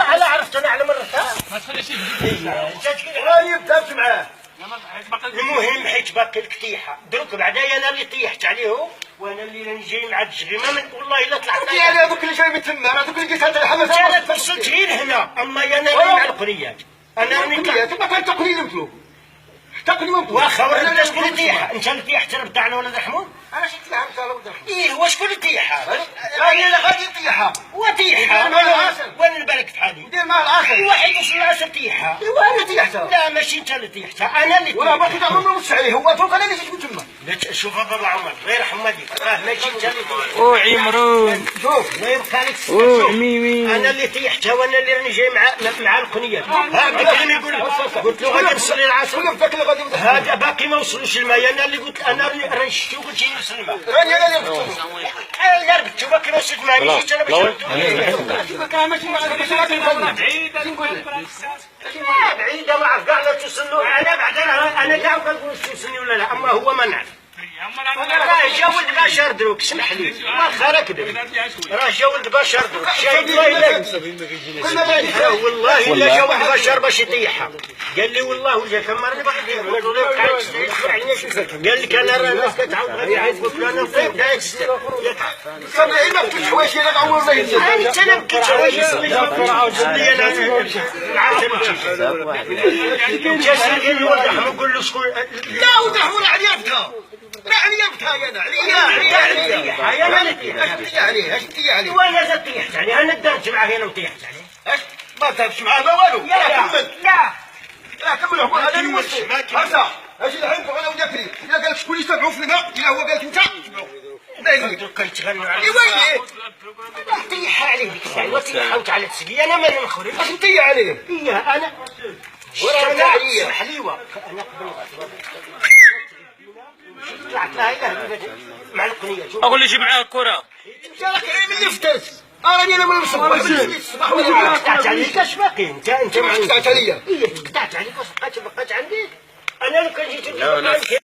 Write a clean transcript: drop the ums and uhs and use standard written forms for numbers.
على عرفت انا على مرتها ما تخليش غايب تابت معاه. المهم حيت باقي الكتيحه دروك بعدايا انا اللي طيحت عليه وانا اللي جاي مع التشغيمه من والله الا طلعت يعني هذوك اللي جاي من تما هذوك اللي جيت هذا الحمد انا وصلت غير هنا اما انا مع القريات انا راني تما كان تقليل انتو تقليل واخا ولا شكون اللي طيح انت اللي طيحت بتاعنا ولد رحمون انا شفت لها انت ولد رحمون ايه وشكون اللي طيحها انا غادي نطيحها وطيحها وانا نبارك في حالي ندير معها العسل واحد وصل العسل طيحها وانا طيحتها لا ماشي انت اللي طيحتها انا اللي ولا باقي تعمل ما وسع عليه هو فوق انا اللي جيت من تما لا شوف بابا عمر غير حمادي ماشي انت اللي طيحتها او عمرون شوف ما يبقى لك او ميمي انا اللي طيحتها وانا اللي راني جاي مع القنيات هذا الكلام يقول قلت له غادي نوصل للعسل هذا باقي ما وصلوش الماء انا اللي قلت انا راني شفتو قلت لي نوصل الماء راني انا اللي قلت انا ربطتو باقي ما وصلت الماء مشيت انا بعيدة ما عرف كاع لا توصلوا انا بعد انا كاع كنقول توصلني ولا لا اما هو ما نعرف راه جا ولد بشر دروك اسمح لي واخا راه كذب راه جا ولد بشر دروك شاهد والله الا جا ولد بشر باش يطيحها قال لي والله وجا كما راني باغي قال لك انا راه الناس كتعاود غادي يعيطوا فلان وفلان داك سامعين ما بكيتش حوايج انا عمر ما يجي انا ما بكيتش حوايج قال لي ولد رحمه قول له شكون لا ولد رحمه راه عرفتها لا عرفتها انا عليا اش تطيح عليه وانا زدت طيحت عليه انا درت معاه هنا وطيحت عليه اش ما تهبش معاه ما والو لا كمل هو هذا اللي وصل هسا اجي الحين انا وياك الا قال لك شكون يتبعوا في الماء الا هو قال لك انت دوكا يتغنوا عليه ويلي طيح عليه ديك الساعه وطيحت على تسقي انا ماني نخرج اش نطيح عليه ايه انا ورانا عليا اسمح لي انا قبل طلعت لها الى مع القنيه اقول لي جيب معاه الكره انت راك اللي فتت راني انا من الصباح قطعت عليك اش باقي انت قطعت عليا قطعت عليك واش بقات عندي انا لو كان جيت